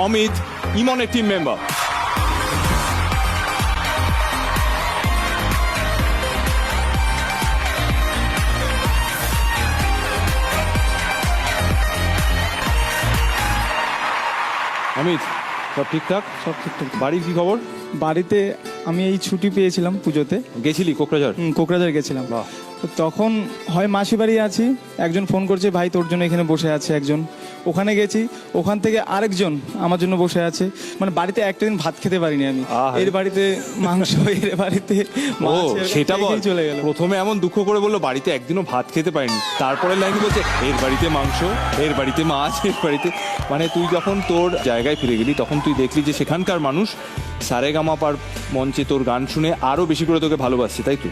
অমিত ইমনের team member. Amit, সব ঠিকঠাক? সব ঠিকঠাক। বাড়ির কি খবর? বাড়িতে আমি এই ছুটি পেয়েছিলাম পুজোতে, গেছিলি কোকরাঝাড়? কোকরাঝাড় গেছিলাম। বাহ। তো তখন হয় মাসি বাড়ি আছি, একজন ফোন করছে ভাই তোর জন্য এখানে বসে আছে একজন, ওখানে গেছি, ওখান থেকে আরেকজন আমার জন্য বসে আছে। মানে বাড়িতে একটা দিন ভাত খেতে পারিনি আমি। আহা। এর বাড়িতে মাংস, এর বাড়িতে ও মাছ, এরকম সেটা বল। খেয়ে চলে গেল। প্রথমে এমন দুঃখ করে বললো বাড়িতে একদিনও ভাত খেতে পারিনি, তারপরে লাইন বলছে এর বাড়িতে মাংস, এর বাড়িতে মাছ, এর বাড়িতে। মানে তুই যখন তোর জায়গায় ফিরে গেলি তখন তুই দেখলি যে সেখানকার মানুষ সারেগামাপার মঞ্চে তোর গান শুনে আরো বেশি করে তোকে ভালোবাসছে, তাই তো?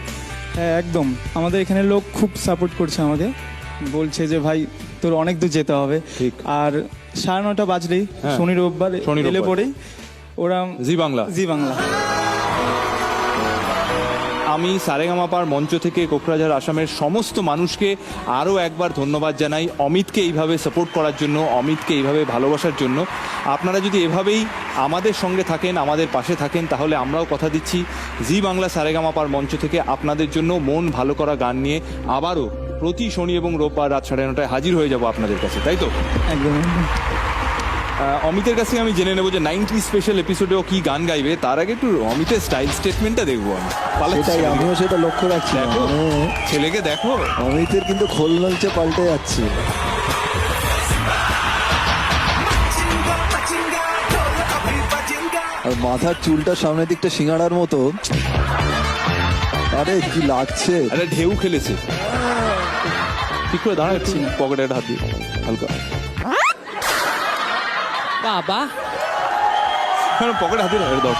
হ্যাঁ একদম, আমাদের এখানে লোক খুব সাপোর্ট করছে আমাকে, বলছে যে ভাই তোর অনেক দূর যেতে হবে। ঠিক। আর 9:30 বাজলেই হ্যাঁ। শনি রোববার এলে পরেই ওরা জি বাংলা। জি বাংলা। আমি সারেগামাপার মঞ্চ থেকে কোকরাঝাড় আসামের সমস্ত মানুষকে আরও একবার ধন্যবাদ জানাই অমিতকে এইভাবে সাপোর্ট করার জন্য, অমিতকে এইভাবে ভালোবাসার জন্য। আপনারা যদি এভাবেই আমাদের সঙ্গে থাকেন, আমাদের পাশে থাকেন, তাহলে আমরাও কথা দিচ্ছি জি বাংলা সারেগামাপার মঞ্চ থেকে আপনাদের জন্য মন ভালো করা গান নিয়ে আবারও প্রতি শনি এবং রোববার রাত 9:30টায় হাজির হয়ে যাব আপনাদের কাছে, তাই তো? একদম একদম। অমিতের কাছে আমি জেনে নেবো যে 90 স্পেশাল এপিসোডেও কি গান গাইবে। তার আগে একটু অমিতের স্টাইল স্টেটমেন্টটা দেখবো আমি। সেটাই আমিও সেটা লক্ষ্য রাখছি। দেখো, ছেলেকে দেখো। অমিতের কিন্তু খোল নলচে পাল্টে যাচ্ছে। আর মাথার চুলটা সামনের দিকটা সিঙ্গাড়ার মতো। আরে কি লাগছে। আরে ঢেউ খেলেছে। ঠিক করে দাঁড়া, একটু পকেটে একটা হাত দিয়ে হালকা বাবা পকেটে হাত দিয়ে দাও।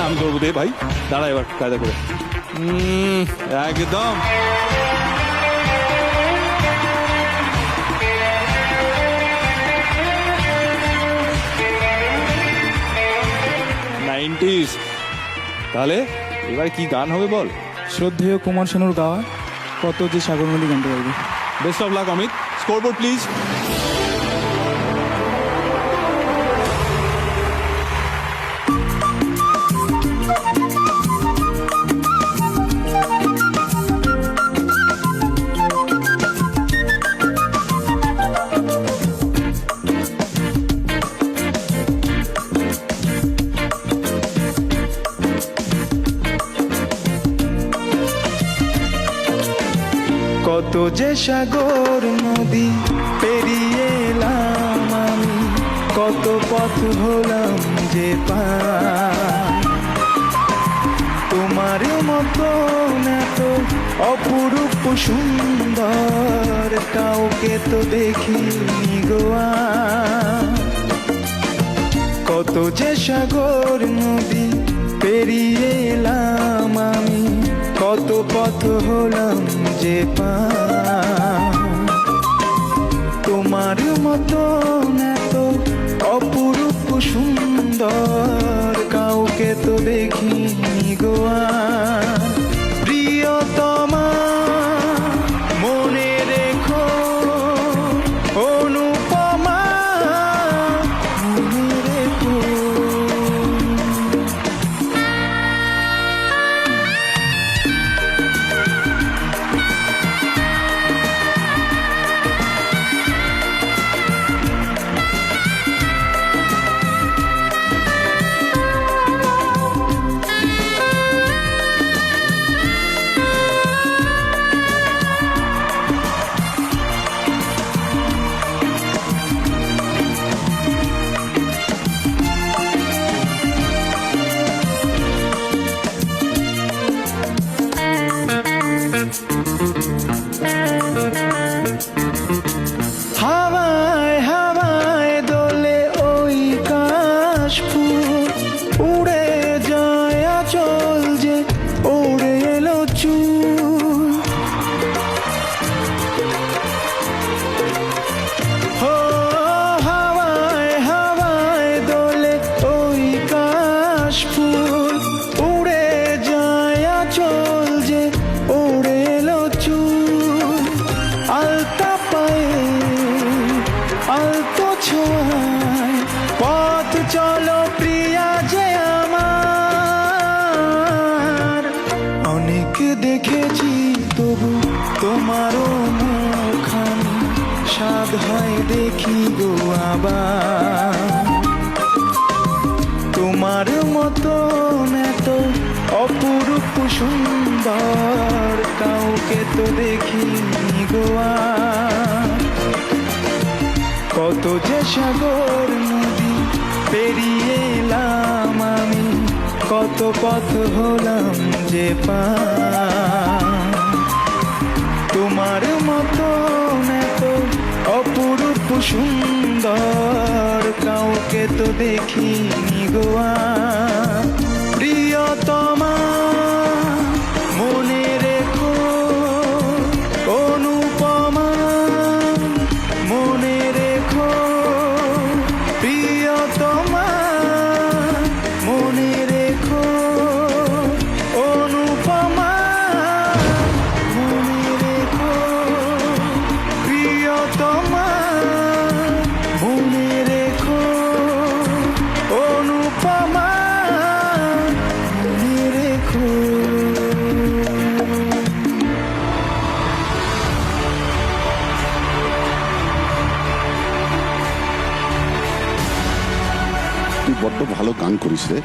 আমি ধরবো দে ভাই, দাঁড়া এবার কায়দা করে। একদম নাইনটিস। তাহলে এবার কি গান হবে বল? শ্রদ্ধেয় কুমার শানুর গাওয়া কত যে সাগর নদী গানটা গাইবে। Best of luck Amit. Scoreboard please. কত যে সাগর নদী পেরিয়ে এলাম আমি, কত পথ হলাম যে পার। তোমার মতো এত অপরূপ সুন্দর কাউকে তো দেখিনি গোয়া। কত যে সাগর নদী পেরিয়ে এলাম আমি, কত পথ হলাম যে পার। তোমার মতো এত অপরূপ সুন্দর কাউকে তো দেখিনি গোয়া। প্রিয়তমা মনে রেখো, অনুপমা মনে রেখো। ছোঁয়ায় পথ চলো প্রিয়া যে আমার। অনেক দেখেছি তবু তোমারও মুখখানি স্বাদ হয় দেখি গো আবার। তোমার মতন এত অপরূপ সুন্দর কাউকে তো দেখিনি গোয়া। কত যে সাগর নদী পেরিয়ে এলাম আমি, কত পথ হলাম যে পার। তোমার মতন এত অপরূপ সুন্দর কাউকে তো দেখিনি গোয়া। প্রিয়তমা মনে রেখো, অনুপমা মনে রেখো, প্রিয়তমা মনে রেখো, অনুপমা মনে রেখো, প্রিয়তমা মনে রেখো, অনুপমা মনে রেখো। তুই বড্ড ভালো গান করিস রে।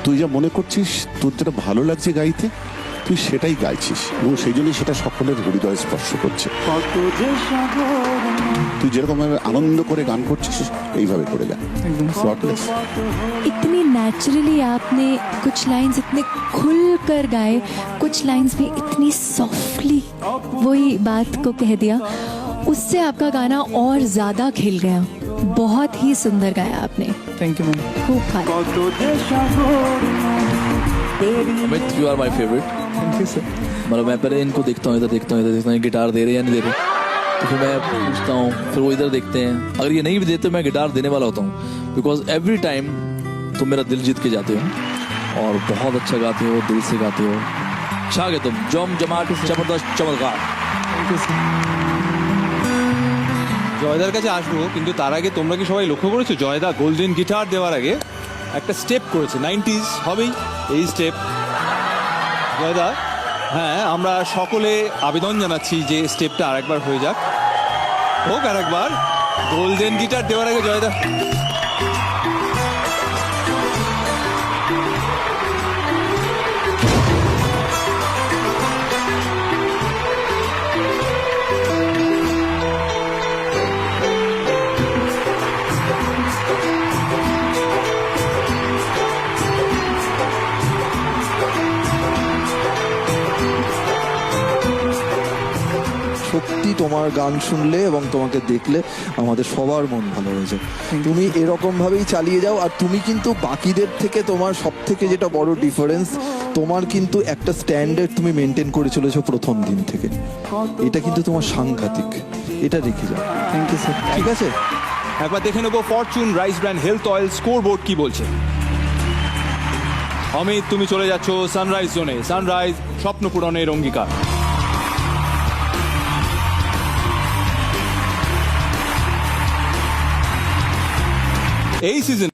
তুই যা মনে করছিস, তোর যেটা ভালো লাগছে গাইতে, তুই সেটাই গাইছিস এবং সেই জন্যই সেটা সকলের হৃদয় স্পর্শ করছে। কত যে সাগর তুই যেরকম ভাবে আনন্দ করে গান করছিস এইভাবে করে যা। Flawless। इतनी नेचुरली आपने कुछ लाइंस इतने खुल कर गाए, कुछ लाइंस भी इतनी सॉफ्टली वही बात को कह दिया, उससे आपका गाना और ज्यादा खिल गया। बहुत ही सुंदर गाया आपने, থ্যাংক ইউ ম্যাম। खूब खाया। কত যে সাগর Amit, you are my favourite. Thank you sir. मतलब मैं पहले इनको देखता हूँ, इधर देखता हूँ, इधर देखता हूँ, ये गिटार दे रहे हैं या नहीं दे रहे, तो फिर मैं पूछता हूँ, फिर वो इधर देखते हैं। अगर ये नहीं भी देते मैं गिटार देने वाला होता हूँ, बिकॉज एवरी टाइम तुम मेरा दिल जीत के जाते हो और बहुत अच्छा गाते हो, दिल से गाते हो। छा गए तुम, जम जमाट जबरदस्त चमत्कार। Thank you sir. জয়দার কাছে আসবো, কিন্তু তার আগে তোমরা কি সবাই লক্ষ্য করেছো জয়দা গোল্ডেন গিটার দেওয়ার আগে একটা স্টেপ করেছে? 90s হবেই এই স্টেপ। জয়দা, হ্যাঁ, আমরা সকলে আবেদন জানাচ্ছি যে স্টেপটা আরেকবার হয়ে যাক, হোক আরেকবার গোল্ডেন গিটার দেওয়ার আগে জয়দা। সত্যি তোমার গান শুনলে এবং তোমাকে দেখলে আমাদের সবার মন ভালো হয়েছে। তুমি এরকম ভাবেই চালিয়ে যাও। আর তুমি কিন্তু বাকিদের থেকে তোমার সব থেকে যেটা বড় ডিফারেন্স, তোমার কিন্তু একটা স্ট্যান্ডার্ড তুমি মেনটেন করে চলেছো প্রথম দিন থেকে। এটা কিন্তু তোমার সাংঘাতিক, এটা রেখে যাও। Thank you sir. ঠিক আছে? একবার দেখে নেবো Fortune rice bran health oil scoreboard কি বলছে। অমিত, তুমি চলে যাচ্ছ সানরাইজ জোনে। সানরাইজ স্বপ্ন পূরণের অঙ্গীকার। এই সিজন